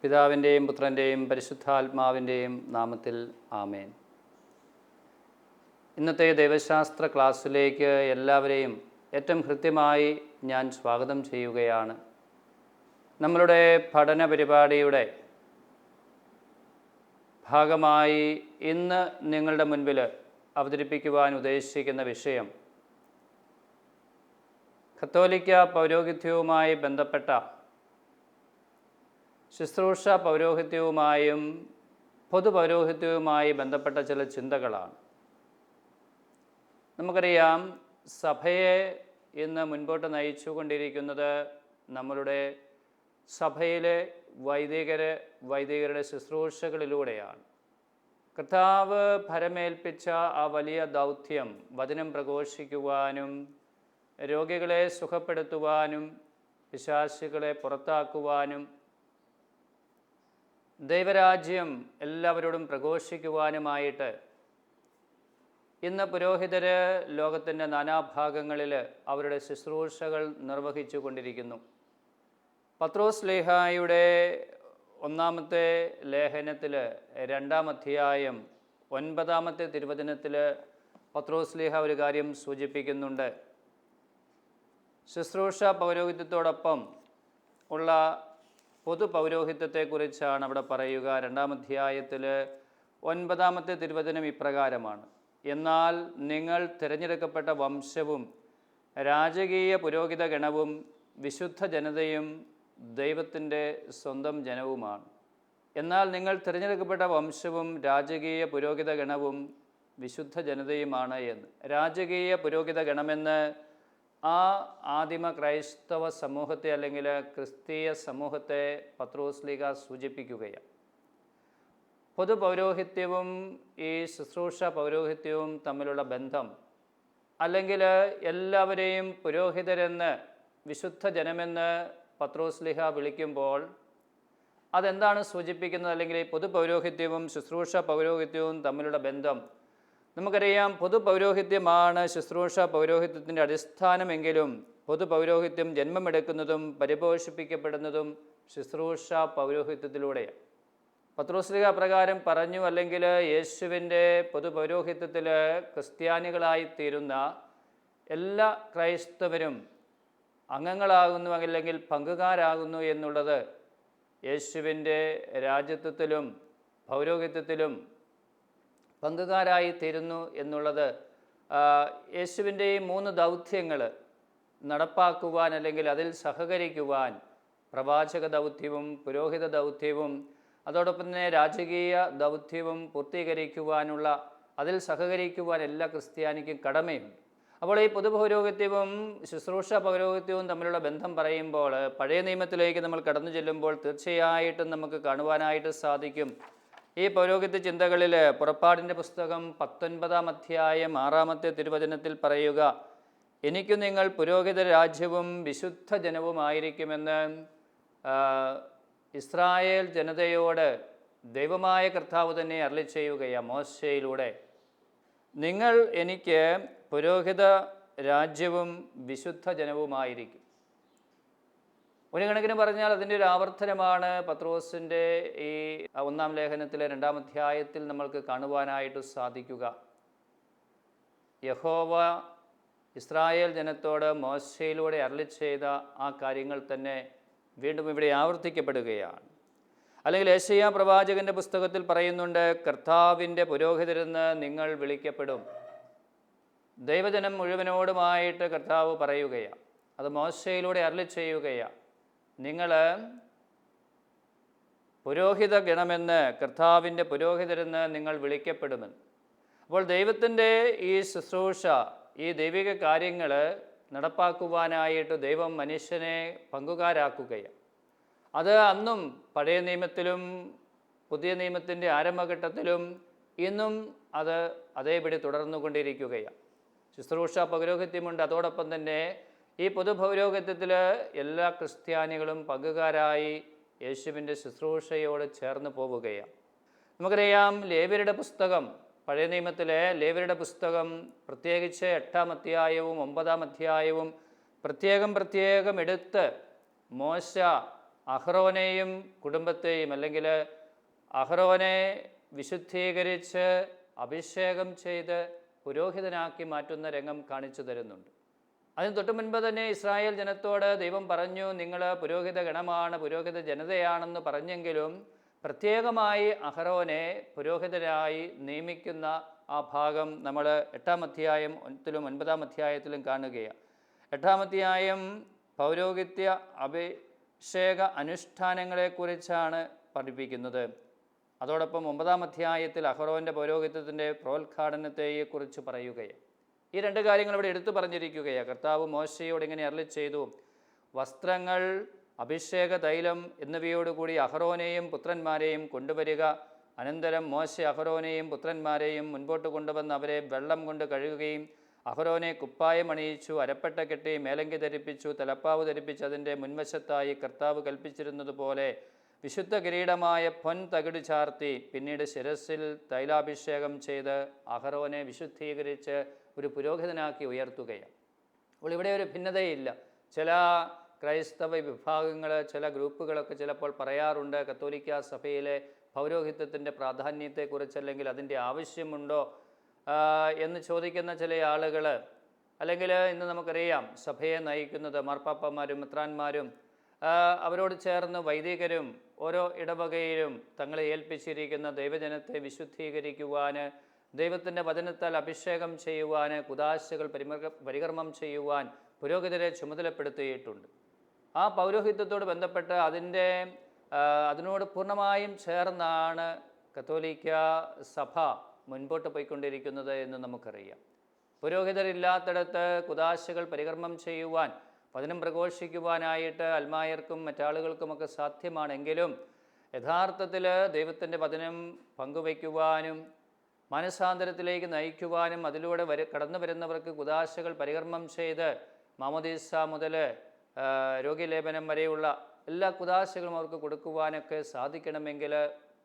പിതാവിൻ്റെയും പുത്രൻ്റെയും പരിശുദ്ധാത്മാവിൻ്റെയും നാമത്തിൽ ആമേൻ. ഇന്നത്തെ ദൈവശാസ്ത്ര ക്ലാസ്സിലേക്ക് എല്ലാവരെയും ഏറ്റവും ഹൃദ്യമായി ഞാൻ സ്വാഗതം ചെയ്യുകയാണ്. നമ്മളുടെ പഠന പരിപാടിയുടെ ഭാഗമായി ഇന്ന് നിങ്ങളുടെ മുൻപിൽ അവതരിപ്പിക്കുവാൻ ഉദ്ദേശിക്കുന്ന വിഷയം കത്തോലിക്ക പൗരോഹിത്യവുമായി ബന്ധപ്പെട്ട ശുശ്രൂഷ പൗരോഹിത്യവുമായും പൊതുപൗരോഹിത്യവുമായി ബന്ധപ്പെട്ട ചില ചിന്തകളാണ്. നമുക്കറിയാം, സഭയെ ഇന്ന് മുൻപോട്ട് നയിച്ചുകൊണ്ടിരിക്കുന്നത് നമ്മളുടെ സഭയിലെ വൈദികരുടെ ശുശ്രൂഷകളിലൂടെയാണ്. കർത്താവ് ഭരമേൽപ്പിച്ച ആ വലിയ ദൗത്യം വചനം പ്രഘോഷിക്കുവാനും രോഗികളെ സുഖപ്പെടുത്തുവാനും പിശാചുകളെ പുറത്താക്കുവാനും ദൈവരാജ്യം എല്ലാവരോടും പ്രഘോഷിക്കുവാനുമായിട്ട് ഇന്ന് പുരോഹിതർ ലോകത്തിൻ്റെ നാനാഭാഗങ്ങളിൽ അവരുടെ ശുശ്രൂഷകൾ നിർവഹിച്ചു കൊണ്ടിരിക്കുന്നു. പത്രോസ് ശ്ലീഹായുടെ ഒന്നാമത്തെ ലേഖനത്തിൽ 2-ാം അധ്യായം 9-ാമത്തെ തിരുവചനത്തിൽ പത്രോസ് ശ്ലീഹ ഒരു കാര്യം സൂചിപ്പിക്കുന്നുണ്ട്. ശുശ്രൂഷ പൗരോഹിത്യത്തോടൊപ്പം ഉള്ള പൊതു പൗരോഹിത്യത്തെക്കുറിച്ചാണ് അവിടെ പറയുക. 2-ാം അധ്യായത്തിൽ 9-ാമത്തെ തിരുവചനം ഇപ്രകാരമാണ്: എന്നാൽ നിങ്ങൾ തിരഞ്ഞെടുക്കപ്പെട്ട വംശവും രാജകീയ പുരോഹിത ഗണവും വിശുദ്ധ ജനതയും ദൈവത്തിൻ്റെ സ്വന്തം ജനവുമാണ്. എന്നാൽ നിങ്ങൾ തിരഞ്ഞെടുക്കപ്പെട്ട വംശവും രാജകീയ പുരോഹിത ഗണവും വിശുദ്ധ ജനതയുമാണ് എന്ന്. രാജകീയ പുരോഹിത ഗണമെന്ന് ആ ആദിമ ക്രൈസ്തവ സമൂഹത്തെ അല്ലെങ്കിൽ ക്രിസ്തീയ സമൂഹത്തെ പത്രോസ് ശ്ലീഹ സൂചിപ്പിക്കുകയാണ്. പൊതു പൗരോഹിത്യവും ഈ ശുശ്രൂഷ പൗരോഹിത്യവും തമ്മിലുള്ള ബന്ധം, അല്ലെങ്കിൽ എല്ലാവരെയും പുരോഹിതരെന്ന് വിശുദ്ധ ജനമെന്ന് പത്രോസ് ശ്ലീഹ വിളിക്കുമ്പോൾ അതെന്താണ് സൂചിപ്പിക്കുന്നത്? അല്ലെങ്കിൽ ഈ പൊതു പൗരോഹിത്യവും ശുശ്രൂഷ പൗരോഹിത്യവും തമ്മിലുള്ള ബന്ധം നമുക്കറിയാം. പൊതു പൗരോഹിത്യമാണ് ശുശ്രൂഷ പൗരോഹിത്യത്തിൻ്റെ അടിസ്ഥാനമെങ്കിലും പൊതു പൗരോഹിത്യം ജന്മമെടുക്കുന്നതും പരിപോഷിപ്പിക്കപ്പെടുന്നതും ശുശ്രൂഷ പൗരോഹിത്യത്തിലൂടെയാണ്. പത്രോസ് ശ്ലീഹ പ്രകാരം പറഞ്ഞു, അല്ലെങ്കിൽ യേശുവിൻ്റെ പൊതു പൗരോഹിത്യത്തിൽ ക്രിസ്ത്യാനികളായിത്തീരുന്ന എല്ലാ ക്രൈസ്തവരും അംഗങ്ങളാകുന്നു, അല്ലെങ്കിൽ പങ്കുകാരാകുന്നു എന്നുള്ളത് യേശുവിൻ്റെ രാജ്യത്വത്തിലും പൗരോഹിത്യത്തിലും പങ്കുകാരായിത്തീരുന്നു എന്നുള്ളത് യേശുവിൻ്റെ ഈ 3 ദൗത്യങ്ങൾ നടപ്പാക്കുവാൻ, അല്ലെങ്കിൽ അതിൽ സഹകരിക്കുവാൻ പ്രവാചക ദൗത്യവും പുരോഹിത ദൗത്യവും അതോടൊപ്പം തന്നെ രാജകീയ ദൗത്യവും പൂർത്തീകരിക്കുവാനുള്ള അതിൽ സഹകരിക്കുവാൻ എല്ലാ ക്രിസ്ത്യാനിക്കും കടമയുണ്ട്. അപ്പോൾ ഈ പൊതുപൗരോഹിത്യവും ശുശ്രൂഷ പൗരോഹിത്യവും തമ്മിലുള്ള ബന്ധം പറയുമ്പോൾ പഴയ നിയമത്തിലേക്ക് നമ്മൾ കടന്നു ചെല്ലുമ്പോൾ തീർച്ചയായിട്ടും നമുക്ക് കാണുവാനായിട്ട് സാധിക്കും. ഈ പൗരോഹിത്യ ചിന്തകളിൽ പുറപ്പാടിൻ്റെ പുസ്തകം 19-ാം അധ്യായം 6-ാമത്തെ തിരുവചനത്തിൽ പറയുക: എനിക്കു നിങ്ങൾ പുരോഹിത രാജ്യവും വിശുദ്ധ ജനവുമായിരിക്കുമെന്ന് ഇസ്രായേൽ ജനതയോട് ദൈവമായ കർത്താവ് തന്നെ അരുളി ചെയ്യുകയാണ് മോശയിലൂടെ. നിങ്ങൾ എനിക്ക് പുരോഹിത രാജ്യവും വിശുദ്ധ ജനവുമായിരിക്കും. ഒരു കണക്കിന് പറഞ്ഞാൽ അതിൻ്റെ ഒരു ആവർത്തനമാണ് പത്രോസിൻ്റെ ഈ 1-ാം ലേഖനത്തിലെ 2-ാം അധ്യായത്തിൽ നമ്മൾക്ക് കാണുവാനായിട്ട് സാധിക്കുക. യഹോവ ഇസ്രായേൽ ജനത്തോട് മോശയിലൂടെ അരുളി ചെയ്ത ആ കാര്യങ്ങൾ തന്നെ വീണ്ടും ഇവിടെ ആവർത്തിക്കപ്പെടുകയാണ്. അല്ലെങ്കിൽ യെശയ്യാ പ്രവാചകൻ്റെ പുസ്തകത്തിൽ പറയുന്നുണ്ട്: കർത്താവിൻ്റെ പുരോഹിതരെന്ന് നിങ്ങൾ വിളിക്കപ്പെടും. ദൈവജനം മുഴുവനോടുമായിട്ട് കർത്താവ് പറയുകയാണ്, അത് മോശയിലൂടെ അരുളി ചെയ്യുകയാണ്. നിങ്ങൾ പുരോഹിത ഗണമെന്ന്, കർത്താവിൻ്റെ പുരോഹിതരെന്ന് നിങ്ങൾ വിളിക്കപ്പെടുമെന്ന്. അപ്പോൾ ദൈവത്തിൻ്റെ ഈ ശുശ്രൂഷ, ഈ ദൈവിക കാര്യങ്ങൾ നടപ്പാക്കുവാനായിട്ട് ദൈവം മനുഷ്യനെ പങ്കുകാരാക്കുകയാണ്. അത് അന്നും പഴയ നിയമത്തിലും പുതിയ നിയമത്തിൻ്റെ ആരംഭഘട്ടത്തിലും ഇന്നും അത് അതേപടി തുടർന്നുകൊണ്ടിരിക്കുകയാണ്. ശുശ്രൂഷ പൗരോഹിത്യമുണ്ട്. അതോടൊപ്പം തന്നെ ഈ പൊതു പൗരോഹിത്യത്തിൽ എല്ലാ ക്രിസ്ത്യാനികളും പങ്കുകാരായി യേശുവിൻ്റെ ശുശ്രൂഷയോട് ചേർന്ന് പോവുകയാണ്. നമുക്കറിയാം, ലേവ്യരുടെ പുസ്തകം, പഴയ നിയമത്തിലെ ലേവ്യരുടെ പുസ്തകം, പ്രത്യേകിച്ച് 8-ാം അധ്യായവും 9-ാം അധ്യായവും പ്രത്യേകം എടുത്ത് മോശ അഹ്റോനെയും കുടുംബത്തെയും അല്ലെങ്കിൽ അഹ്റോനെ വിശുദ്ധീകരിച്ച് അഭിഷേകം ചെയ്ത് പുരോഹിതനാക്കി മാറ്റുന്ന രംഗം കാണിച്ചു തരുന്നുണ്ട്. അതിന് തൊട്ട് മുൻപ് തന്നെ ഇസ്രായേൽ ജനത്തോട് ദൈവം പറഞ്ഞു, നിങ്ങൾ പുരോഹിത ഗണമാണ്, പുരോഹിത ജനതയാണെന്ന് പറഞ്ഞെങ്കിലും പ്രത്യേകമായി അഹ്റോനെ പുരോഹിതരായി നിയമിക്കുന്ന ആ ഭാഗം നമ്മൾ 8-ാം അധ്യായത്തിലും 9-ാം അധ്യായത്തിലും കാണുകയാണ്. 8-ാം അധ്യായം പൗരോഹിത്യ അഭിഷേക അനുഷ്ഠാനങ്ങളെക്കുറിച്ചാണ് പഠിപ്പിക്കുന്നത്. അതോടൊപ്പം 9-ാം അധ്യായത്തിൽ അഹ്റോൻ്റെ പൗരോഹിത്യത്തിൻ്റെ പ്രോദ്ഘാടനത്തെക്കുറിച്ച് പറയുകയാണ്. ഈ രണ്ട് കാര്യങ്ങൾ ഇവിടെ എടുത്തു പറഞ്ഞിരിക്കുകയാണ്. കർത്താവ് മോശയോട് ഇങ്ങനെ അരുളിച്ചെയ്തു, വസ്ത്രങ്ങൾ, അഭിഷേക തൈലം എന്നിവയോടുകൂടി അഹ്റോനെയും പുത്രന്മാരെയും കൊണ്ടുവരിക. അനന്തരം മോശ അഹ്റോനെയും പുത്രന്മാരെയും മുൻപോട്ട് കൊണ്ടുവന്ന് അവരെ വെള്ളം കൊണ്ട് കഴുകുകയും അഹ്റോനെ കുപ്പായം അണിയിച്ചു, അരപ്പട്ട കെട്ടി, മേലങ്കി ധരിപ്പിച്ചു, തലപ്പാവ് ധരിപ്പിച്ച് അതിൻ്റെ മുൻവശത്തായി കർത്താവ് കൽപ്പിച്ചിരുന്നതുപോലെ വിശുദ്ധ കിരീടമായ പൊൻ തകിട് ചാർത്തി പിന്നീട് ശിരസിൽ തൈലാഭിഷേകം ചെയ്ത് അഹ്റോനെ വിശുദ്ധീകരിച്ച് ഒരു പുരോഹിതനാക്കി ഉയർത്തുകയാണ്. അപ്പോൾ ഇവിടെ ഒരു ഭിന്നതയില്ല. ചില ക്രൈസ്തവ വിഭാഗങ്ങൾ, ചില ഗ്രൂപ്പുകളൊക്കെ ചിലപ്പോൾ പറയാറുണ്ട്, കത്തോലിക്ക സഭയിലെ പൗരോഹിത്യത്തിൻ്റെ പ്രാധാന്യത്തെക്കുറിച്ച് അല്ലെങ്കിൽ അതിൻ്റെ ആവശ്യമുണ്ടോ എന്ന് ചോദിക്കുന്ന ചില ആളുകൾ, അല്ലെങ്കിൽ ഇന്ന് നമുക്കറിയാം സഭയെ നയിക്കുന്നത് മാർപ്പാപ്പന്മാരും മെത്രാന്മാരും അവരോട് ചേർന്ന് വൈദികരും ഓരോ ഇടവകയിലും തങ്ങളെ ഏൽപ്പിച്ചിരിക്കുന്ന ദൈവജനത്തെ വിശുദ്ധീകരിക്കുവാൻ, ദൈവത്തിൻ്റെ വചനത്താൽ അഭിഷേകം ചെയ്യുവാൻ, കുദാശകൾ പരികർമ്മം ചെയ്യുവാൻ പുരോഹിതരെ ചുമതലപ്പെടുത്തിയിട്ടുണ്ട്. ആ പൗരോഹിത്യത്തോട് ബന്ധപ്പെട്ട് അതിനോട് പൂർണ്ണമായും ചേർന്നാണ് കത്തോലിക്ക സഭ മുൻപോട്ട് പോയിക്കൊണ്ടിരിക്കുന്നത് എന്ന് നമുക്കറിയാം. പുരോഹിതരില്ലാത്തിടത്ത് കുദാശകൾ പരികർമ്മം ചെയ്യുവാൻ, വചനം പ്രഘോഷിക്കുവാനായിട്ട് അൽമായർക്കും മറ്റാളുകൾക്കുമൊക്കെ സാധ്യമാണെങ്കിലും യഥാർത്ഥത്തിൽ ദൈവത്തിൻ്റെ വചനം പങ്കുവയ്ക്കുവാനും മനസാന്തരത്തിലേക്ക് നയിക്കുവാനും അതിലൂടെ കടന്നു വരുന്നവർക്ക് കുദാശകൾ പരികർമ്മം ചെയ്ത് മാമോദീസ മുതൽ രോഗിലേപനം വരെയുള്ള എല്ലാ കുദാശകളും അവർക്ക് കൊടുക്കുവാനൊക്കെ സാധിക്കണമെങ്കിൽ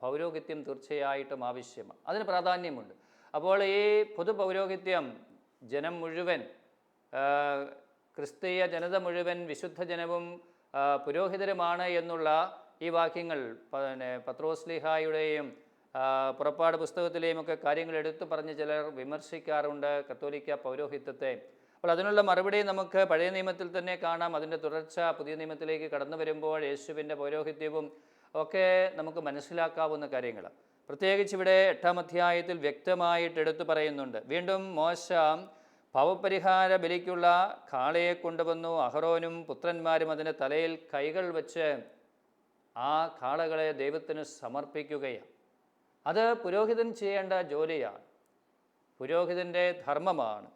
പൗരോഹിത്യം തീർച്ചയായിട്ടും ആവശ്യമാണ്, അതിന് പ്രാധാന്യമുണ്ട്. അപ്പോൾ ഈ പൊതു പൗരോഹിത്യം ജനം മുഴുവൻ, ക്രിസ്തീയ ജനത മുഴുവൻ വിശുദ്ധ ജനവും പുരോഹിതരുമാണ് എന്നുള്ള ഈ വാക്യങ്ങൾ പത്രോസ്ലീഹായുടെയും പുറപ്പാട് പുസ്തകത്തിലെയും ഒക്കെ കാര്യങ്ങൾ എടുത്തു പറഞ്ഞ് ചിലർ വിമർശിക്കാറുണ്ട് കത്തോലിക്ക പൗരോഹിത്യത്തെ. അപ്പോൾ അതിനുള്ള മറുപടി നമുക്ക് പഴയ നിയമത്തിൽ തന്നെ കാണാം. അതിൻ്റെ തുടർച്ച പുതിയ നിയമത്തിലേക്ക് കടന്നു വരുമ്പോൾ യേശുവിൻ്റെ പൗരോഹിത്യവും ഒക്കെ നമുക്ക് മനസ്സിലാക്കാവുന്ന കാര്യങ്ങൾ. പ്രത്യേകിച്ച് ഇവിടെ 8-ാം അധ്യായത്തിൽ വ്യക്തമായിട്ട് എടുത്തു പറയുന്നുണ്ട്. വീണ്ടും മോശ പാവപരിഹാര ബലിക്കുള്ള കാളയെ കൊണ്ടുവന്നു. അഹ്റോനും പുത്രന്മാരും അതിൻ്റെ തലയിൽ കൈകൾ വെച്ച് ആ കാളകളെ ദൈവത്തിന് സമർപ്പിക്കുകയാണ്. അത് പുരോഹിതൻ ചെയ്യേണ്ട ജോലിയാണ്, പുരോഹിതൻ്റെ ധർമ്മമാണ്.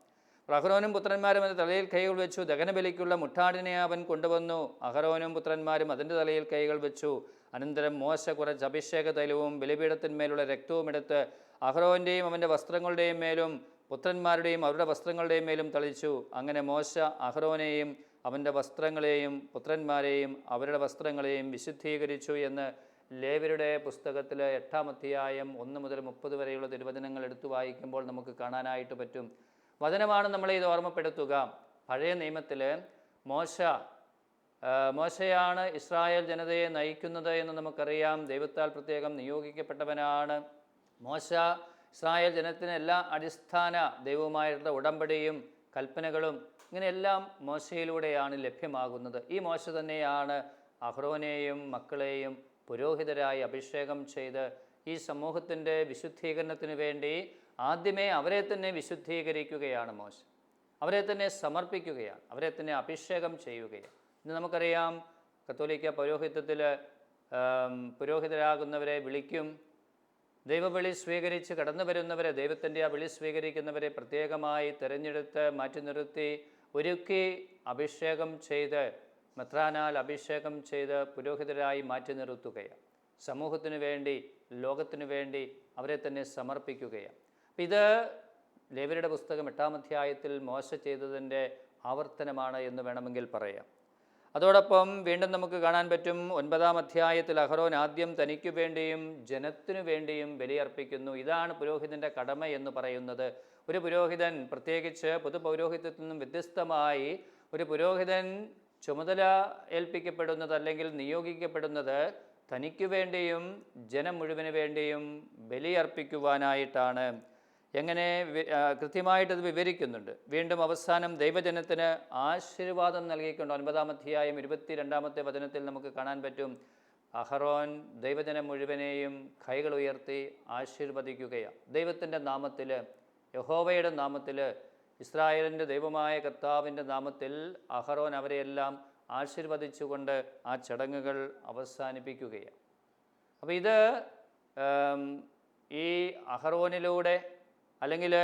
അഹ്റോനും പുത്രന്മാരും അതിൻ്റെ തലയിൽ കൈകൾ വെച്ചു. ദഹനബലിക്കുള്ള മുട്ടാടിനെ അവൻ കൊണ്ടുവന്നു. അഹ്റോനും പുത്രന്മാരും അതിൻ്റെ തലയിൽ കൈകൾ വെച്ചു. അനന്തരം മോശ കുറച്ച് അഭിഷേക തൈലവും ബലിപീഠത്തിന്മേലുള്ള രക്തവും എടുത്ത് അഹ്റോൻ്റെയും അവൻ്റെ വസ്ത്രങ്ങളുടെയും മേലും പുത്രന്മാരുടെയും അവരുടെ വസ്ത്രങ്ങളുടെയും മേലും തളിച്ചു. അങ്ങനെ മോശ അഹ്റോനെയും അവൻ്റെ വസ്ത്രങ്ങളെയും പുത്രന്മാരെയും അവരുടെ വസ്ത്രങ്ങളെയും വിശുദ്ധീകരിച്ചു എന്ന് ലേവ്യരുടെ പുസ്തകത്തിൽ 8-ാം അധ്യായം 1 മുതൽ 30 വരെയുള്ള തിരുവചനങ്ങൾ എടുത്തു വായിക്കുമ്പോൾ നമുക്ക് കാണാനായിട്ട് പറ്റും. വചനമാണ് നമ്മളെ ഇത് ഓർമ്മപ്പെടുത്തുക. പഴയ നിയമത്തിൽ മോശയാണ് ഇസ്രായേൽ ജനതയെ നയിക്കുന്നത് എന്ന് നമുക്കറിയാം. ദൈവത്താൽ പ്രത്യേകം നിയോഗിക്കപ്പെട്ടവനാണ് മോശ. ഇസ്രായേൽ ജനത്തിന് എല്ലാ അടിസ്ഥാന ദൈവവുമായിട്ടുള്ള ഉടമ്പടിയും കൽപ്പനകളും ഇങ്ങനെയെല്ലാം മോശയിലൂടെയാണ് ലഭ്യമാകുന്നത്. ഈ മോശ തന്നെയാണ് അഹ്റോനെയും മക്കളെയും പുരോഹിതരായി അഭിഷേകം ചെയ്ത് ഈ സമൂഹത്തിൻ്റെ വിശുദ്ധീകരണത്തിന് വേണ്ടി ആദ്യമേ അവരെ തന്നെ വിശുദ്ധീകരിക്കുകയാണ് മോശ. അവരെ തന്നെ സമർപ്പിക്കുകയാണ്, അവരെ തന്നെ അഭിഷേകം ചെയ്യുകയാണ്. ഇന്ന് നമുക്കറിയാം കത്തോലിക്ക പൗരോഹിത്യത്തിൽ പുരോഹിതരാകുന്നവരെ വിളിക്കും. ദൈവവിളി സ്വീകരിച്ച് കടന്നു വരുന്നവരെ, ദൈവത്തിൻ്റെ ആ വിളി സ്വീകരിക്കുന്നവരെ പ്രത്യേകമായി തിരഞ്ഞെടുത്ത് മാറ്റി നിർത്തി ഒരുക്കി അഭിഷേകം ചെയ്ത് മെത്രാനാൽ അഭിഷേകം ചെയ്ത് പുരോഹിതരായി മാറ്റി നിർത്തുകയാണ്. സമൂഹത്തിനു വേണ്ടി, ലോകത്തിനു വേണ്ടി അവരെ തന്നെ സമർപ്പിക്കുകയാണ്. അപ്പം ഇത് ലേവ്യരുടെ പുസ്തകം 8-ാം അധ്യായത്തിൽ മോശ ചെയ്തതിൻ്റെ ആവർത്തനമാണ് എന്ന് വേണമെങ്കിൽ പറയാം. അതോടൊപ്പം വീണ്ടും നമുക്ക് കാണാൻ പറ്റും 9-ാം അധ്യായത്തിൽ അഹ്റോൻ ആദ്യം തനിക്കു വേണ്ടിയും ജനത്തിനു വേണ്ടിയും ബലിയർപ്പിക്കുന്നു. ഇതാണ് പുരോഹിതൻ്റെ കടമ എന്ന് പറയുന്നത്. ഒരു പുരോഹിതൻ, പ്രത്യേകിച്ച് പൊതു പൗരോഹിത്യത്തിൽ നിന്നും വ്യത്യസ്തമായി ഒരു പുരോഹിതൻ ചുമതല ഏൽപ്പിക്കപ്പെടുന്നത് അല്ലെങ്കിൽ നിയോഗിക്കപ്പെടുന്നത് തനിക്ക് വേണ്ടിയും ജനം മുഴുവന് വേണ്ടിയും ബലിയർപ്പിക്കുവാനായിട്ടാണ്. എങ്ങനെ കൃത്യമായിട്ടത് വിവരിക്കുന്നുണ്ട്. വീണ്ടും അവസാനം ദൈവജനത്തിന് ആശീർവാദം നൽകിക്കൊണ്ട് 9-ാം അധ്യായം 22-ാമത്തെ വചനത്തിൽ നമുക്ക് കാണാൻ പറ്റും. അഹറോൻ ദൈവജനം മുഴുവനെയും കൈകൾ ഉയർത്തി ആശീർവദിക്കുകയാണ്. ദൈവത്തിൻ്റെ നാമത്തിൽ, യഹോവയുടെ നാമത്തിൽ, ഇസ്രായേലിൻ്റെ ദൈവമായ കർത്താവിൻ്റെ നാമത്തിൽ അഹറോൻ അവരെയെല്ലാം ആശീർവദിച്ചുകൊണ്ട് ആ ചടങ്ങുകൾ അവസാനിപ്പിക്കുകയാണ്. അപ്പോൾ ഇത് ഈ അഹറോനിലൂടെ അല്ലെങ്കിൽ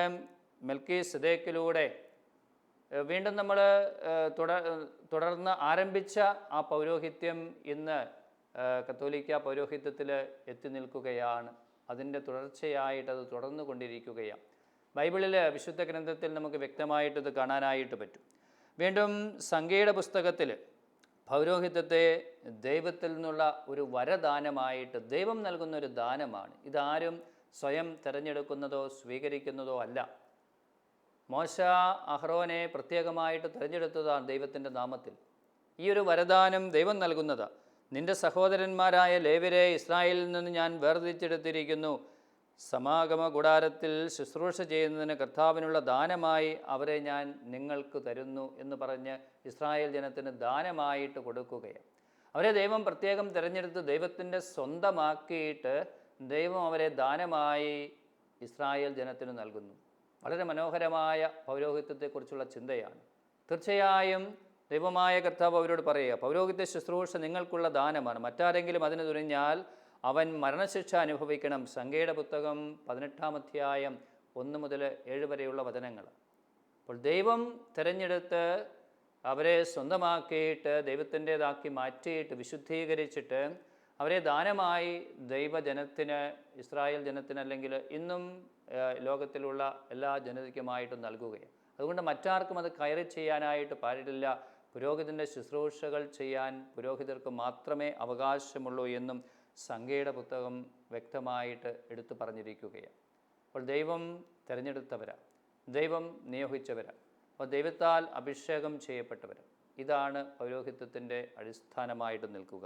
മെൽക്കീസദേക്കിലൂടെ വീണ്ടും നമ്മൾ തുടർന്ന് ആരംഭിച്ച ആ പൗരോഹിത്യം ഇന്ന് കത്തോലിക്ക പൗരോഹിത്യത്തിൽ എത്തി നിൽക്കുകയാണ്. അതിൻ്റെ തുടർച്ചയായിട്ടത് തുടർന്നു കൊണ്ടിരിക്കുകയാണ്. ബൈബിളിൽ, വിശുദ്ധ ഗ്രന്ഥത്തിൽ നമുക്ക് വ്യക്തമായിട്ടത് കാണാനായിട്ട് പറ്റും. വീണ്ടും സംഖ്യയുടെ പുസ്തകത്തിൽ പൗരോഹിത്യത്തെ ദൈവത്തിൽ നിന്നുള്ള ഒരു വരദാനമായിട്ട് ദൈവം നൽകുന്ന ഒരു ദാനമാണ്. ഇതാരും സ്വയം തിരഞ്ഞെടുക്കുന്നതോ സ്വീകരിക്കുന്നതോ അല്ല. മോശ അഹ്റോനെ പ്രത്യേകമായിട്ട് തിരഞ്ഞെടുത്തതാണ് ദൈവത്തിൻ്റെ നാമത്തിൽ. ഈ ഒരു വരദാനം ദൈവം നൽകുന്നതാണ്. നിന്റെ സഹോദരന്മാരായ ലേവ്യരെ ഇസ്രായേലിൽ നിന്ന് ഞാൻ വേർതിരിച്ചെടുത്തിരിക്കുന്നു. സമാഗമ കൂടാരത്തിൽ ശുശ്രൂഷ ചെയ്യുന്നതിന് കർത്താവിനുള്ള ദാനമായി അവരെ ഞാൻ നിങ്ങൾക്ക് തരുന്നു എന്ന് പറഞ്ഞ് ഇസ്രായേൽ ജനത്തിന് ദാനമായിട്ട് കൊടുക്കുകയാണ്. അവരെ ദൈവം പ്രത്യേകം തിരഞ്ഞെടുത്ത് ദൈവത്തിൻ്റെ സ്വന്തമാക്കിയിട്ട് ദൈവം അവരെ ദാനമായി ഇസ്രായേൽ ജനത്തിന് നൽകുന്നു. വളരെ മനോഹരമായ പൗരോഹിത്യത്തെക്കുറിച്ചുള്ള ചിന്തയാണ്. തീർച്ചയായും ദൈവമായ കർത്താവ് അവരോട് പറയുക, പൗരോഹിത്യ ശുശ്രൂഷ നിങ്ങൾക്കുള്ള ദാനമാണ്. മറ്റാരെങ്കിലും അതിന് തുനിഞ്ഞാൽ അവൻ മരണശിക്ഷ അനുഭവിക്കണം. സംഖ്യയുടെ പുസ്തകം 18-ാം അധ്യായം 1 മുതൽ 7 വരെയുള്ള വചനങ്ങൾ. അപ്പോൾ ദൈവം തിരഞ്ഞെടുത്ത് അവരെ സ്വന്തമാക്കിയിട്ട് ദൈവത്തിൻ്റേതാക്കി മാറ്റിയിട്ട് വിശുദ്ധീകരിച്ചിട്ട് അവരെ ദാനമായി ദൈവജനത്തിന്, ഇസ്രായേൽ ജനത്തിന്, അല്ലെങ്കിൽ ഇന്നും ലോകത്തിലുള്ള എല്ലാ ജനതയ്ക്കുമായിട്ടും നൽകുകയാണ്. അതുകൊണ്ട് മറ്റാർക്കും അത് കയറി ചെയ്യാനായിട്ട് പാടില്ല. പുരോഹിതൻ്റെ ശുശ്രൂഷകൾ ചെയ്യാൻ പുരോഹിതർക്ക് മാത്രമേ അവകാശമുള്ളൂ എന്നും സംഖ്യയുടെ പുസ്തകം വ്യക്തമായിട്ട് എടുത്തു പറഞ്ഞിരിക്കുകയാണ്. അപ്പോൾ ദൈവം തിരഞ്ഞെടുത്തവരാണ്, ദൈവം നിയോഗിച്ചവരാണ്, അപ്പോൾ ദൈവത്താൽ അഭിഷേകം ചെയ്യപ്പെട്ടവരാണ്. ഇതാണ് പൗരോഹിത്യത്തിൻ്റെ അടിസ്ഥാനമായിട്ട് നിൽക്കുക.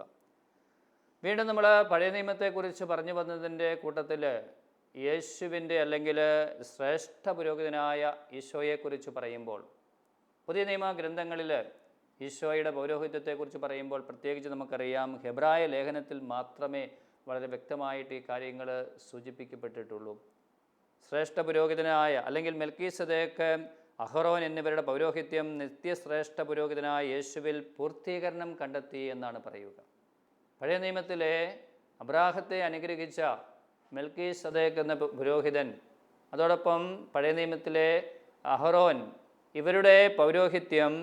വീണ്ടും നമ്മൾ പഴയ നിയമത്തെക്കുറിച്ച് പറഞ്ഞു വന്നതിൻ്റെ കൂട്ടത്തിൽ യേശുവിൻ്റെ അല്ലെങ്കിൽ ശ്രേഷ്ഠ പുരോഹിതനായ ഈശോയെക്കുറിച്ച് പറയുമ്പോൾ, പുതിയ നിയമ ഗ്രന്ഥങ്ങളിൽ ഈശോയുടെ പൗരോഹിത്യത്തെക്കുറിച്ച് പറയുമ്പോൾ പ്രത്യേകിച്ച് നമുക്കറിയാം, ഹെബ്രായ ലേഖനത്തിൽ മാത്രമേ വളരെ വ്യക്തമായിട്ട് ഈ കാര്യങ്ങൾ സൂചിപ്പിക്കപ്പെട്ടിട്ടുള്ളൂ. ശ്രേഷ്ഠ പുരോഹിതനായ അല്ലെങ്കിൽ മെൽക്കീസദേക്ക്, അഹറോൻ എന്നിവരുടെ പൗരോഹിത്യം നിത്യശ്രേഷ്ഠ പുരോഹിതനായ യേശുവിൽ പൂർത്തീകരണം കണ്ടെത്തി എന്നാണ് പറയുക. പഴയ നിയമത്തിലെ അബ്രാഹത്തെ അനുഗ്രഹിച്ച മെൽക്കീസദേക്ക് എന്ന പുരോഹിതൻ, അതോടൊപ്പം പഴയ നിയമത്തിലെ അഹറോൻ, ഇവരുടെ പൗരോഹിത്യം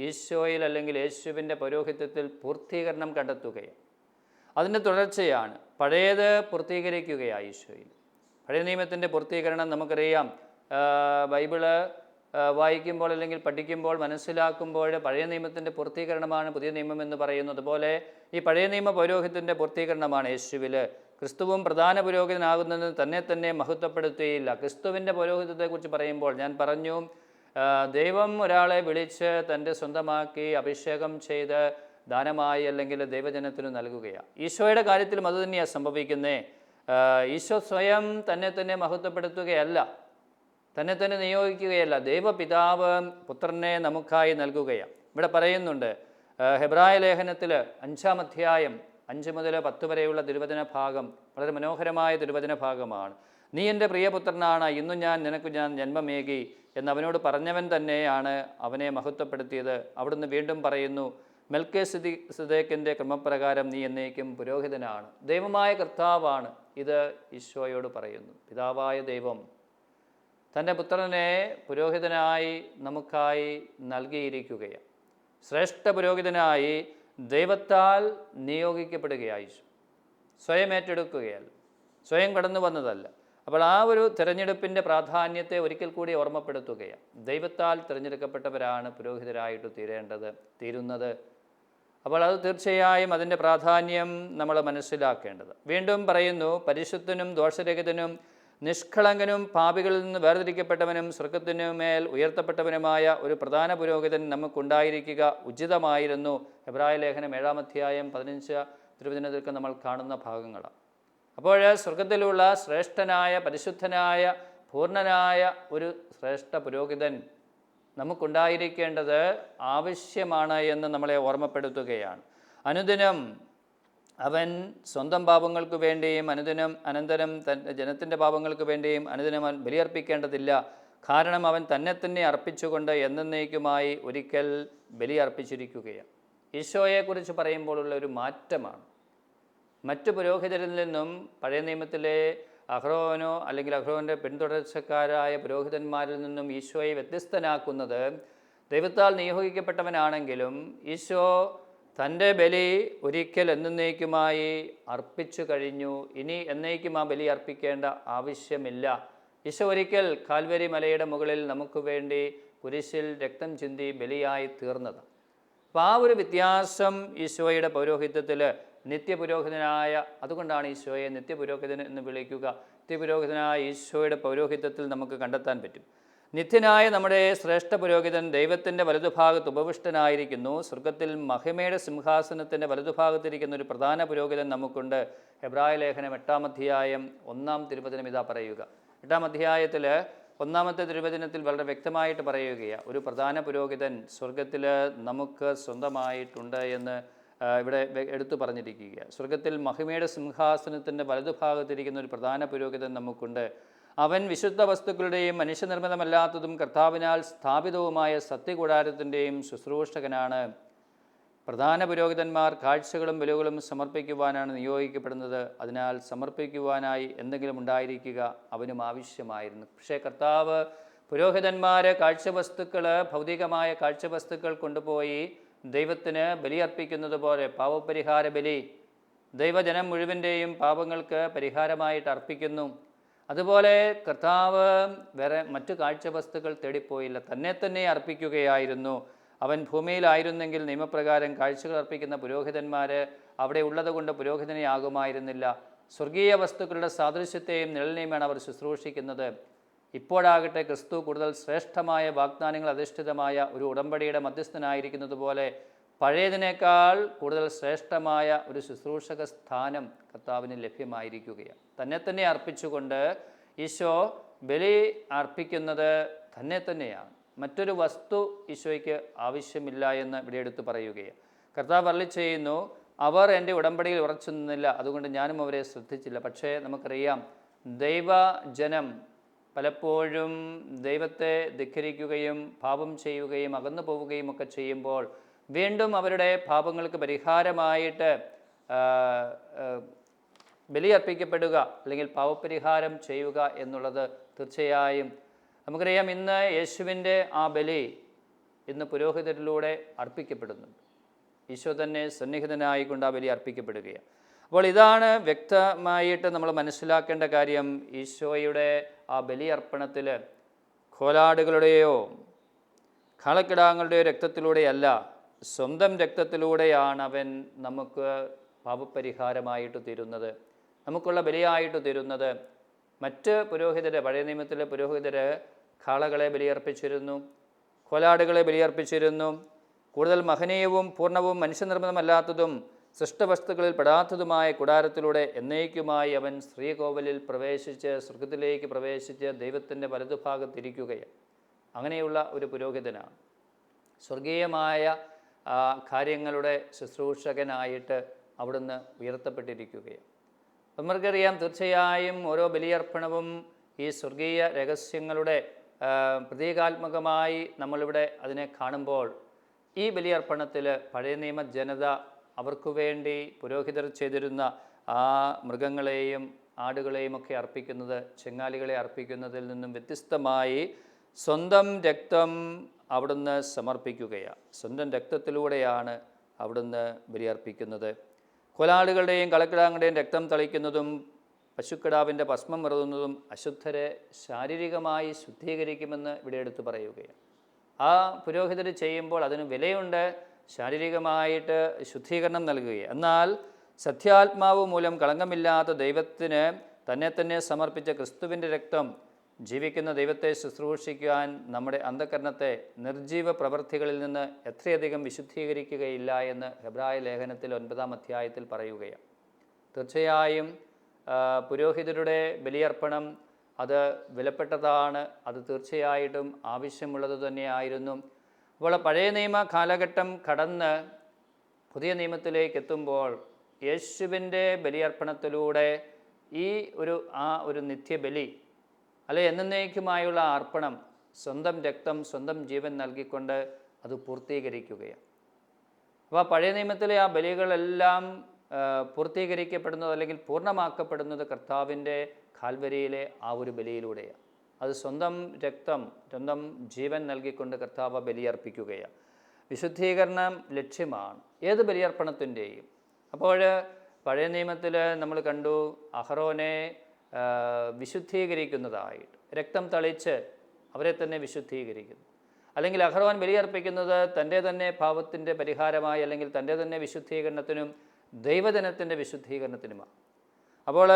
ഈശോയിൽ അല്ലെങ്കിൽ യേശുവിൻ്റെ പൗരോഹിത്യത്തിൽ പൂർത്തീകരണം കണ്ടെത്തുകയാണ്. അതിൻ്റെ തുടർച്ചയാണ്. പഴയത് പൂർത്തീകരിക്കുകയാണ് ഈശോയിൽ. പഴയ നിയമത്തിൻ്റെ പൂർത്തീകരണം നമുക്കറിയാം. ബൈബിള് വായിക്കുമ്പോൾ അല്ലെങ്കിൽ പഠിക്കുമ്പോൾ മനസ്സിലാക്കുമ്പോൾ പഴയ നിയമത്തിൻ്റെ പൂർത്തീകരണമാണ് പുതിയ നിയമം എന്ന് പറയുന്നത്. അതുപോലെ ഈ പഴയ നിയമ പൗരോഹിത്യത്തിൻ്റെ പൂർത്തീകരണമാണ് യേശുവിൽ. ക്രിസ്തുവും പ്രധാന പുരോഹിതനാകുന്നതിന് തന്നെ മഹത്വപ്പെടുത്തുകയില്ല. ക്രിസ്തുവിൻ്റെ പൗരോഹിത്യത്തെക്കുറിച്ച് പറയുമ്പോൾ ഞാൻ പറഞ്ഞു, ദൈവം ഒരാളെ വിളിച്ച് തൻ്റെ സ്വന്തമാക്കി അഭിഷേകം ചെയ്ത് ദാനമായി അല്ലെങ്കിൽ ദൈവജനത്തിന് നൽകുകയാണ്. ഈശോയുടെ കാര്യത്തിലും അതുതന്നെയാണ് സംഭവിക്കുന്നത്. ഈശോ സ്വയം തന്നെ മഹത്വപ്പെടുത്തുകയല്ല, തന്നെ നിയോഗിക്കുകയല്ല. ദൈവപിതാവ് പുത്രനെ നമുക്കായി നൽകുകയാണ്. ഇവിടെ പറയുന്നുണ്ട്, ഹെബ്രായ ലേഖനത്തിൽ 5-ാം അധ്യായം 5 മുതൽ 10 വരെയുള്ള തിരുവചന ഭാഗം വളരെ മനോഹരമായ തിരുവചന ഭാഗമാണ്. നീ എൻ്റെ പ്രിയപുത്രനാണ്, ഇന്നു നിനക്ക് ഞാൻ ജന്മമേകി എന്നവനോട് പറഞ്ഞവൻ തന്നെയാണ് അവനെ മഹത്വപ്പെടുത്തിയത്. അവിടുന്ന് വീണ്ടും പറയുന്നു, മെൽക്കീസദേക്കിൻ്റെ ക്രമപ്രകാരം നീ എന്നേക്കും പുരോഹിതനാണ്. ദൈവമായ കർത്താവാണ് ഇത് ഈശോയോട് പറയുന്നു. പിതാവായ ദൈവം തൻ്റെ പുത്രനെ പുരോഹിതനായി നമുക്കായി നൽകിയിരിക്കുകയാണ്. ശ്രേഷ്ഠ പുരോഹിതനായി ദൈവത്താൽ നിയോഗിക്കപ്പെടുകയായി. സ്വയം ഏറ്റെടുക്കുകയല്ല, സ്വയം കടന്നു വന്നതല്ല. അപ്പോൾ ആ ഒരു തിരഞ്ഞെടുപ്പിൻ്റെ പ്രാധാന്യത്തെ ഒരിക്കൽ കൂടി ഓർമ്മപ്പെടുത്തുകയാണ്. ദൈവത്താൽ തിരഞ്ഞെടുക്കപ്പെട്ടവരാണ് പുരോഹിതരായിട്ട് തീരുന്നത്. അപ്പോൾ അത് തീർച്ചയായും അതിൻ്റെ പ്രാധാന്യം നമ്മൾ മനസ്സിലാക്കേണ്ടത്. വീണ്ടും പറയുന്നു, പരിശുദ്ധനും ദോഷരഹിതനും നിഷ്കളങ്കനും പാപികളിൽ നിന്ന് വേർതിരിക്കപ്പെട്ടവനും സ്വർഗത്തിനുമേൽ ഉയർത്തപ്പെട്ടവനുമായ ഒരു പ്രധാന പുരോഹിതൻ നമുക്കുണ്ടായിരിക്കുക ഉചിതമായിരുന്നു. എബ്രായ ലേഖനം 7-ാം അധ്യായം 15 തിരുവചനത്തിലൊക്കെ നമ്മൾ കാണുന്ന ഭാഗങ്ങളാണ്. അപ്പോൾ സ്വർഗത്തിലുള്ള ശ്രേഷ്ഠനായ, പരിശുദ്ധനായ, പൂർണ്ണനായ ഒരു ശ്രേഷ്ഠ പുരോഹിതൻ നമുക്കുണ്ടായിരിക്കേണ്ടത് ആവശ്യമാണ് എന്ന് നമ്മളെ ഓർമ്മപ്പെടുത്തുകയാണ്. അനുദിനം അവൻ സ്വന്തം പാപങ്ങൾക്ക് വേണ്ടിയും അനന്തരം തൻ്റെ ജനത്തിൻ്റെ പാപങ്ങൾക്ക് വേണ്ടിയും അനുദിനം അവൻ ബലിയർപ്പിക്കേണ്ടതില്ല. കാരണം അവൻ തന്നെ തന്നെ അർപ്പിച്ചുകൊണ്ട് എന്നേക്കുമായി ഒരിക്കൽ ബലിയർപ്പിച്ചിരിക്കുകയാണ്. ഈശോയെക്കുറിച്ച് പറയുമ്പോഴുള്ള ഒരു മാറ്റമാണ്. മറ്റു പുരോഹിതരിൽ നിന്നും പഴയ നിയമത്തിലെ അഹ്റോനോ അല്ലെങ്കിൽ അഹ്റോൻ്റെ പിന്തുടർച്ചക്കാരായ പുരോഹിതന്മാരിൽ നിന്നും ഈശോയെ വ്യത്യസ്തനാക്കുന്നത്, ദൈവത്താൽ നിയോഗിക്കപ്പെട്ടവനാണെങ്കിലും ഈശോ തൻ്റെ ബലി ഒരിക്കൽ എന്നേക്കുമായി അർപ്പിച്ചു കഴിഞ്ഞു. ഇനി എന്നേക്കും ആ ബലി അർപ്പിക്കേണ്ട ആവശ്യമില്ല. ഈശോ ഒരിക്കൽ കാൽവരി മലയുടെ മുകളിൽ നമുക്ക് വേണ്ടി കുരിശിൽ രക്തം ചിന്തി ബലിയായി തീർന്നത്. അപ്പോൾ ആ ഒരു വ്യത്യാസം ഈശോയുടെ പൗരോഹിത്യത്തിൽ നിത്യപുരോഹിതനായ, അതുകൊണ്ടാണ് ഈശോയെ നിത്യപുരോഹിതൻ എന്ന് വിളിക്കുക. നിത്യപുരോഹിതനായ ഈശോയുടെ പൗരോഹിത്യത്തിൽ നമുക്ക് കണ്ടെത്താൻ പറ്റും. നിത്യനായ നമ്മുടെ ശ്രേഷ്ഠ പുരോഹിതൻ ദൈവത്തിൻ്റെ വലതുഭാഗത്ത് ഉപവിഷ്ടനായിരിക്കുന്നു. സ്വർഗത്തിൽ മഹിമയുടെ സിംഹാസനത്തിൻ്റെ വലതുഭാഗത്തിരിക്കുന്ന ഒരു പ്രധാന പുരോഹിതൻ നമുക്കുണ്ട്. എബ്രായ ലേഖനം 8-ാം അധ്യായം 1-ാം തിരുവചനം ഇതാ പറയുക. 8-ാം അധ്യായത്തിൽ 1-ാമത്തെ തിരുവചനത്തിൽ വളരെ വ്യക്തമായിട്ട് പറയുകയാണ്, ഒരു പ്രധാന പുരോഹിതൻ സ്വർഗത്തിൽ നമുക്ക് സ്വന്തമായിട്ടുണ്ട് എന്ന് ഇവിടെ എടുത്തു പറഞ്ഞിരിക്കുക. സ്വർഗത്തിൽ മഹിമയുടെ സിംഹാസനത്തിൻ്റെ വലതുഭാഗത്തിരിക്കുന്ന ഒരു പ്രധാന പുരോഹിതൻ നമുക്കുണ്ട്. അവൻ വിശുദ്ധ വസ്തുക്കളുടെയും മനുഷ്യനിർമ്മിതമല്ലാത്തതും കർത്താവിനാൽ സ്ഥാപിതവുമായ സത്യകൂടാരത്തിൻ്റെയും ശുശ്രൂഷകനാണ്. പ്രധാന പുരോഹിതന്മാർ കാഴ്ചകളും ബലികളും സമർപ്പിക്കുവാനാണ് നിയോഗിക്കപ്പെടുന്നത്. അതിനാൽ സമർപ്പിക്കുവാനായി എന്തെങ്കിലും ഉണ്ടായിരിക്കുക അവനും ആവശ്യമായിരുന്നു. പക്ഷേ കർത്താവ് പുരോഹിതന്മാർ കാഴ്ചവസ്തുക്കൾ, ഭൗതികമായ കാഴ്ചവസ്തുക്കൾ കൊണ്ടുപോയി ദൈവത്തിന് ബലിയർപ്പിക്കുന്നത് പോലെ പാപപരിഹാര ബലി ദൈവജനം മുഴുവൻ്റെയും പാപങ്ങൾക്ക് പരിഹാരമായിട്ട് അർപ്പിക്കുന്നു. അതുപോലെ കർത്താവ് വേറെ മറ്റു കാഴ്ചവസ്തുക്കൾ തേടിപ്പോയില്ല, തന്നെ തന്നെ അർപ്പിക്കുകയായിരുന്നു. അവൻ ഭൂമിയിലായിരുന്നെങ്കിൽ നിയമപ്രകാരം കാഴ്ചകൾ അർപ്പിക്കുന്ന പുരോഹിതന്മാർ അവിടെ ഉള്ളത് കൊണ്ട് പുരോഹിതനെയാകുമായിരുന്നില്ല. സ്വർഗീയ വസ്തുക്കളുടെ സാദൃശ്യത്തെയും നിഴലിനെയുമാണ് അവർ ശുശ്രൂഷിക്കുന്നത്. ഇപ്പോഴാകട്ടെ ക്രിസ്തു കൂടുതൽ ശ്രേഷ്ഠമായ വാഗ്ദാനങ്ങൾ അധിഷ്ഠിതമായ ഒരു ഉടമ്പടിയുടെ മധ്യസ്ഥനായിരിക്കുന്നത് പോലെ പഴയതിനേക്കാൾ കൂടുതൽ ശ്രേഷ്ഠമായ ഒരു ശുശ്രൂഷക സ്ഥാനം കർത്താവിന് ലഭ്യമായിരിക്കുകയാണ്. തന്നെ തന്നെ അർപ്പിച്ചുകൊണ്ട് ഈശോ ബലി അർപ്പിക്കുന്നത് തന്നെ തന്നെയാണ്. മറ്റൊരു വസ്തു ഈശോയ്ക്ക് ആവശ്യമില്ല എന്ന് ഇവിടെ എടുത്തു പറയുകയാണ്. കർത്താവ് അരുളി ചെയ്യുന്നു, അവർ എൻ്റെ ഉടമ്പടിയിൽ ഉറച്ചു നിന്നില്ല, അതുകൊണ്ട് ഞാനും അവരെ ശ്രദ്ധിച്ചില്ല. പക്ഷേ നമുക്കറിയാം, ദൈവജനം പലപ്പോഴും ദൈവത്തെ ധിക്കരിക്കുകയും പാപം ചെയ്യുകയും അകന്നു പോവുകയും ഒക്കെ ചെയ്യുമ്പോൾ വീണ്ടും അവരുടെ പാപങ്ങൾക്ക് പരിഹാരമായിട്ട് ബലിയർപ്പിക്കപ്പെടുക അല്ലെങ്കിൽ പാപപരിഹാരം ചെയ്യുക എന്നുള്ളത് തീർച്ചയായും നമുക്കറിയാം. ഇന്ന് യേശുവിൻ്റെ ആ ബലി ഇന്ന് പുരോഹിതരിലൂടെ അർപ്പിക്കപ്പെടുന്നുണ്ട്. ഈശോ തന്നെ സന്നിഹിതനായിക്കൊണ്ട് ആ ബലി അർപ്പിക്കപ്പെടുകയാണ്. അപ്പോൾ ഇതാണ് വ്യക്തമായിട്ട് നമ്മൾ മനസ്സിലാക്കേണ്ട കാര്യം. ഈശോയുടെ ആ ബലിയർപ്പണത്തിൽ കോലാടുകളുടെയോ കാളക്കിടാങ്ങളുടെയോ രക്തത്തിലൂടെയല്ല, സ്വന്തം രക്തത്തിലൂടെയാണ് അവൻ നമുക്ക് പാപപരിഹാരമായിട്ട് തീരുന്നത്, നമുക്കുള്ള ബലിയായിട്ട് തീരുന്നത്. മറ്റ് പുരോഹിതർ, പഴയ നിയമത്തിലെ പുരോഹിതർ കാളകളെ ബലിയർപ്പിച്ചിരുന്നു, കോലാടുകളെ ബലിയർപ്പിച്ചിരുന്നു. കൂടുതൽ മഹനീയവും പൂർണ്ണവും മനുഷ്യനിർമ്മിതമല്ലാത്തതും സൃഷ്ടവസ്തുക്കളിൽ പെടാത്തതുമായ കൂടാരത്തിലൂടെ എന്നേക്കുമായി അവൻ ശ്രീകോവിലിൽ പ്രവേശിച്ച് സ്വർഗത്തിലേക്ക് പ്രവേശിച്ച് ദൈവത്തിൻ്റെ വലതുഭാഗത്തിരിക്കുകയാണ്. അങ്ങനെയുള്ള ഒരു പുരോഹിതനാണ്. സ്വർഗീയമായ കാര്യങ്ങളുടെ ശുശ്രൂഷകനായിട്ട് അവിടുന്ന് ഉയർത്തപ്പെട്ടിരിക്കുകയാണ്. നമുക്കറിയാം, തീർച്ചയായും ഓരോ ബലിയർപ്പണവും ഈ സ്വർഗീയ രഹസ്യങ്ങളുടെ പ്രതീകാത്മകമായി നമ്മളിവിടെ അതിനെ കാണുമ്പോൾ, ഈ ബലിയർപ്പണത്തിൽ പഴയ നിയമ ജനത അവർക്ക് വേണ്ടി പുരോഹിതർ ചെയ്തിരുന്ന ആ മൃഗങ്ങളെയും ആടുകളെയും ഒക്കെ അർപ്പിക്കുന്നത്, ചെങ്ങാലികളെ അർപ്പിക്കുന്നതിൽ നിന്നും വ്യത്യസ്തമായി സ്വന്തം രക്തം അവിടുന്ന് സമർപ്പിക്കുകയാണ്. സ്വന്തം രക്തത്തിലൂടെയാണ് അവിടുന്ന് ബലിയർപ്പിക്കുന്നത്. കോലാടുകളുടെയും കളക്കിടാങ്ങളുടെയും രക്തം തളിക്കുന്നതും പശുക്കിടാവിൻ്റെ ഭസ്മം മറുതുന്നതും അശുദ്ധരെ ശാരീരികമായി ശുദ്ധീകരിക്കുമെന്ന് ഇവിടെ എടുത്തു പറയുകയാണ്. ആ പുരോഹിതർ ചെയ്യുമ്പോൾ അതിന് വിലയുണ്ട്, ശാരീരികമായിട്ട് ശുദ്ധീകരണം നൽകുകയാണ്. എന്നാൽ സത്യാത്മാവ് മൂലം കളങ്കമില്ലാത്ത ദൈവത്തിന് തന്നെ സമർപ്പിച്ച ക്രിസ്തുവിൻ്റെ രക്തം ജീവിക്കുന്ന ദൈവത്തെ ശുശ്രൂഷിക്കുവാൻ നമ്മുടെ അന്ധകരണത്തെ നിർജീവ പ്രവൃത്തികളിൽ നിന്ന് എത്രയധികം വിശുദ്ധീകരിക്കുകയില്ല എന്ന് ഹെബ്രായ ലേഖനത്തിൽ 9-ാം അധ്യായത്തിൽ പറയുകയാണ്. തീർച്ചയായും പുരോഹിതരുടെ ബലിയർപ്പണം അത് വിലപ്പെട്ടതാണ്, അത് തീർച്ചയായിട്ടും ആവശ്യമുള്ളത് തന്നെയായിരുന്നു. അപ്പോൾ പഴയ നിയമ കാലഘട്ടം കടന്ന് പുതിയ നിയമത്തിലേക്ക് എത്തുമ്പോൾ യേശുവിൻ്റെ ബലിയർപ്പണത്തിലൂടെ ഈ ഒരു നിത്യബലി അല്ലെ എന്നേക്കുമായുള്ള അർപ്പണം, സ്വന്തം രക്തം സ്വന്തം ജീവൻ നൽകിക്കൊണ്ട് അത് പൂർത്തീകരിക്കുകയാണ്. അപ്പോൾ പഴയ നിയമത്തിലെ ആ ബലികളെല്ലാം പൂർത്തീകരിക്കപ്പെടുന്നത് അല്ലെങ്കിൽ പൂർണ്ണമാക്കപ്പെടുന്നത് കർത്താവിൻ്റെ കാൽവരിയിലെ ആ ഒരു ബലിയിലൂടെയാണ്. അത് സ്വന്തം രക്തം സ്വന്തം ജീവൻ നൽകിക്കൊണ്ട് കർത്താവ് ബലിയർപ്പിക്കുകയാണ്. വിശുദ്ധീകരണം ലക്ഷ്യമാണ് ഏത് ബലിയർപ്പണത്തിൻ്റെയും. അപ്പോൾ പഴയ നിയമത്തിൽ നമ്മൾ കണ്ടു അഹറോനെ വിശുദ്ധീകരിക്കുന്നതായിട്ട് രക്തം തളിച്ച് അവരെ തന്നെ വിശുദ്ധീകരിക്കുന്നു. അല്ലെങ്കിൽ അഹറോൻ ബലിയർപ്പിക്കുന്നത് തൻ്റെ തന്നെ പാപത്തിൻ്റെ പരിഹാരമായി അല്ലെങ്കിൽ തൻ്റെ തന്നെ വിശുദ്ധീകരണത്തിനും ദൈവജനത്തിൻ്റെ വിശുദ്ധീകരണത്തിനുമാണ്. അപ്പോൾ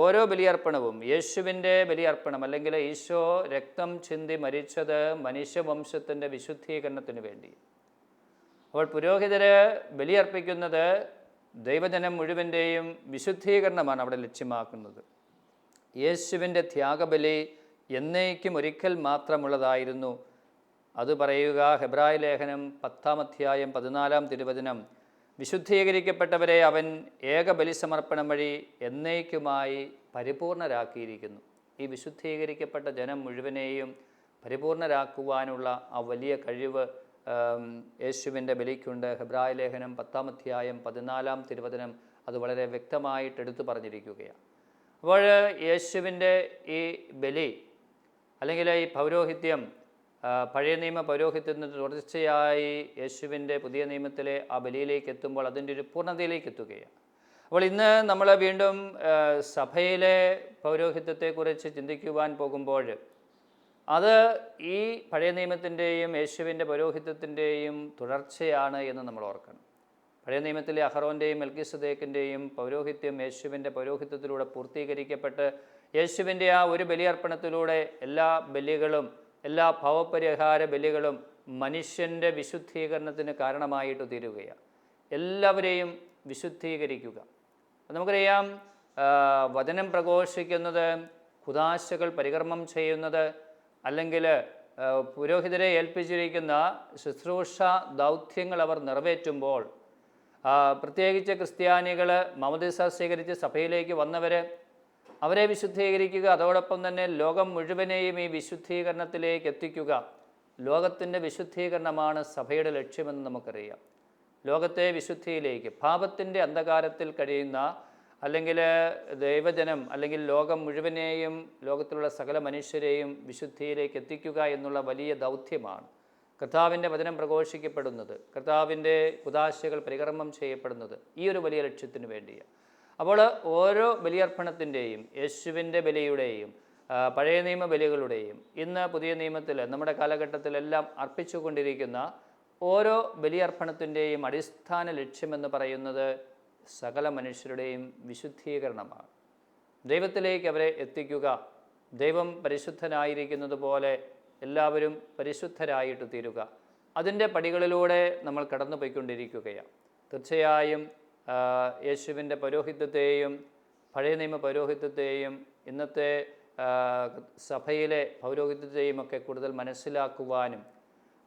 ഓരോ ബലിയർപ്പണവും യേശുവിൻ്റെ ബലിയർപ്പണം അല്ലെങ്കിൽ ഈശോ രക്തം ചിന്തി മരിച്ചത് മനുഷ്യവംശത്തിൻ്റെ വിശുദ്ധീകരണത്തിന് വേണ്ടി. അപ്പോൾ പുരോഹിതർ ബലിയർപ്പിക്കുന്നത് ദൈവജനം മുഴുവൻ്റെയും വിശുദ്ധീകരണമാണ് അവിടെ ലക്ഷ്യമാക്കുന്നത്. യേശുവിൻ്റെ ത്യാഗബലി എന്നേക്കും ഒരിക്കൽ മാത്രമുള്ളതായിരുന്നു. അത് പറയുക ഹെബ്രായ ലേഖനം 10-ാം അധ്യായം 14-ാം തിരുവചനം, വിശുദ്ധീകരിക്കപ്പെട്ടവരെ അവൻ ഏകബലി സമർപ്പണം വഴി എന്നേക്കുമായി പരിപൂർണരാക്കിയിരിക്കുന്നു. ഈ വിശുദ്ധീകരിക്കപ്പെട്ട ജനം മുഴുവനെയും പരിപൂർണരാക്കുവാനുള്ള ആ വലിയ കഴിവ് യേശുവിൻ്റെ ബലിക്കുണ്ട്. ഹെബ്രായ ലേഖനം 10-ാം അധ്യായം 14-ാം തിരുവചനം അത് വളരെ വ്യക്തമായിട്ട് എടുത്തു പറഞ്ഞിരിക്കുകയാണ്. അപ്പോൾ യേശുവിൻ്റെ ഈ ബലി അല്ലെങ്കിൽ ഈ പൗരോഹിത്യം പഴയ നിയമ പൗരോഹിത്യത്തിന് തുടർച്ചയായി യേശുവിൻ്റെ പുതിയ നിയമത്തിലെ ആ ബലിയിലേക്ക് എത്തുമ്പോൾ അതിൻ്റെ ഒരു പൂർണ്ണതയിലേക്ക് എത്തുകയാണ്. അപ്പോൾ ഇന്ന് നമ്മൾ വീണ്ടും സഭയിലെ പൗരോഹിത്യത്തെക്കുറിച്ച് ചിന്തിക്കുവാൻ പോകുമ്പോൾ അത് ഈ പഴയ നിയമത്തിൻ്റെയും യേശുവിൻ്റെ പൗരോഹിത്യത്തിൻ്റെയും തുടർച്ചയാണ് എന്ന് നമ്മൾ ഓർക്കണം. പഴയ നിയമത്തിലെ അഹറോൻ്റെയും മെൽക്കിസദേക്കിൻ്റെയും പൗരോഹിത്യം യേശുവിൻ്റെ പൗരോഹിത്യത്തിലൂടെ പൂർത്തീകരിക്കപ്പെട്ട് യേശുവിൻ്റെ ആ ഒരു ബലിയർപ്പണത്തിലൂടെ എല്ലാ ബലികളും എല്ലാ പാവപരിഹാര ബലികളും മനുഷ്യൻ്റെ വിശുദ്ധീകരണത്തിന് കാരണമായിട്ട് തീരുകയാണ്. എല്ലാവരെയും വിശുദ്ധീകരിക്കുക. നമുക്കറിയാം വചനം പ്രഘോഷിക്കുന്നത്, കുദാശകൾ പരികർമ്മം ചെയ്യുന്നത്, അല്ലെങ്കിൽ പുരോഹിതരെ ഏൽപ്പിച്ചിരിക്കുന്ന ശുശ്രൂഷ ദൗത്യങ്ങൾ അവർ നിറവേറ്റുമ്പോൾ, പ്രത്യേകിച്ച് ക്രിസ്ത്യാനികൾ മാമോദീസ സ്വീകരിച്ച് സഭയിലേക്ക് വന്നവർ അവരെ വിശുദ്ധീകരിക്കുക, അതോടൊപ്പം തന്നെ ലോകം മുഴുവനെയും ഈ വിശുദ്ധീകരണത്തിലേക്ക് എത്തിക്കുക. ലോകത്തിൻ്റെ വിശുദ്ധീകരണമാണ് സഭയുടെ ലക്ഷ്യമെന്ന് നമുക്കറിയാം. ലോകത്തെ വിശുദ്ധിയിലേക്ക്, പാപത്തിൻ്റെ അന്ധകാരത്തിൽ കഴിയുന്ന അല്ലെങ്കിൽ ദൈവജനം അല്ലെങ്കിൽ ലോകം മുഴുവനെയും ലോകത്തിലുള്ള സകല മനുഷ്യരെയും വിശുദ്ധിയിലേക്ക് എത്തിക്കുക എന്നുള്ള വലിയ ദൗത്യമാണ് കർത്താവിൻ്റെ വചനം പ്രഘോഷിക്കപ്പെടുന്നത്, കർത്താവിൻ്റെ കുദാശകൾ പരികർമ്മം ചെയ്യപ്പെടുന്നത് ഈ ഒരു വലിയ ലക്ഷ്യത്തിന് വേണ്ടിയാണ്. അപ്പോൾ ഓരോ ബലിയർപ്പണത്തിൻ്റെയും, യേശുവിൻ്റെ ബലിയുടെയും പഴയ നിയമ ബലികളുടെയും ഇന്ന് പുതിയ നിയമത്തിൽ നമ്മുടെ കാലഘട്ടത്തിലെല്ലാം അർപ്പിച്ചുകൊണ്ടിരിക്കുന്ന ഓരോ ബലിയർപ്പണത്തിൻ്റെയും അടിസ്ഥാന ലക്ഷ്യമെന്ന് പറയുന്നത് സകല മനുഷ്യരുടെയും വിശുദ്ധീകരണമാണ്. ദൈവത്തിലേക്ക് അവരെ എത്തിക്കുക. ദൈവം പരിശുദ്ധനായിരിക്കുന്നത് പോലെ എല്ലാവരും പരിശുദ്ധരായിട്ട് തീരുക. അതിൻ്റെ പടികളിലൂടെ നമ്മൾ കടന്നു പോയിക്കൊണ്ടിരിക്കുകയാണ്. തീർച്ചയായും യേശുവിൻ്റെ പൗരോഹിത്യത്തെയും പഴയ നിയമ പൗരോഹിത്യത്തെയും ഇന്നത്തെ സഭയിലെ പൗരോഹിത്യത്തെയും ഒക്കെ കൂടുതൽ മനസ്സിലാക്കുവാനും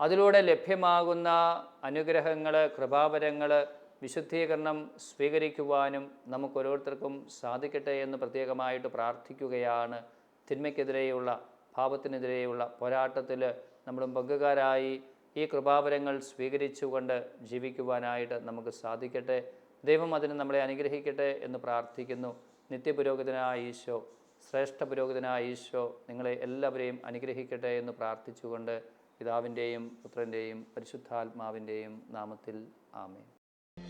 അതിലൂടെ ലഭ്യമാകുന്ന അനുഗ്രഹങ്ങൾ, കൃപാവരങ്ങൾ, വിശുദ്ധീകരണം സ്വീകരിക്കുവാനും നമുക്കോരോരുത്തർക്കും സാധിക്കട്ടെ എന്ന് പ്രത്യേകമായിട്ട് പ്രാർത്ഥിക്കുകയാണ്. തിന്മയ്ക്കെതിരെയുള്ള, പാപത്തിനെതിരെയുള്ള പോരാട്ടത്തിൽ നമ്മളും പങ്കുകാരായി ഈ കൃപാവരങ്ങൾ സ്വീകരിച്ചുകൊണ്ട് ജീവിക്കുവാനായിട്ട് നമുക്ക് സാധിക്കട്ടെ. ദൈവം അതിന് നമ്മളെ അനുഗ്രഹിക്കട്ടെ എന്ന് പ്രാർത്ഥിക്കുന്നു. നിത്യപുരോഹിതനായ ഈശോ, ശ്രേഷ്ഠ പുരോഹിതനായ ഈശോ നിങ്ങളെ എല്ലാവരെയും അനുഗ്രഹിക്കട്ടെ എന്ന് പ്രാർത്ഥിച്ചുകൊണ്ട് പിതാവിൻ്റെയും പുത്രൻ്റെയും പരിശുദ്ധാത്മാവിൻ്റെയും നാമത്തിൽ ആമേൻ.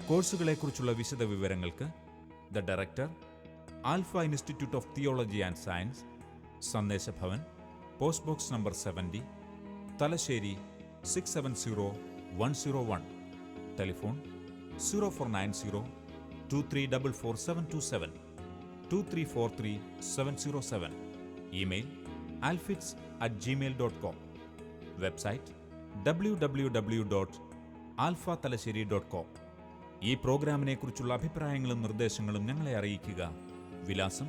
കോഴ്സുകളെക്കുറിച്ചുള്ള വിശദ വിവരങ്ങൾക്ക് the director, alpha institute of theology and science, Sandeshabhavan, post box number 70, Thalassery 670101. Telephone 0490 2344 727. 2343-707. Email alfits@gmail.com. Website www.alphathalassery.com. ഈ പ്രോഗ്രാമിനെ കുറിച്ചുള്ള അഭിപ്രായങ്ങളും നിർദ്ദേശങ്ങളും ഞങ്ങളെ അറിയിക്കുക. വിലാസം: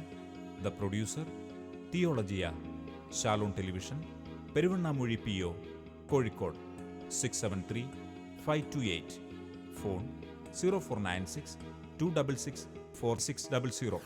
the producer, Theologia, Shalom television, Peruvannamuzhi PO, Kozhikode 673-528. Phone 0496 266 4600.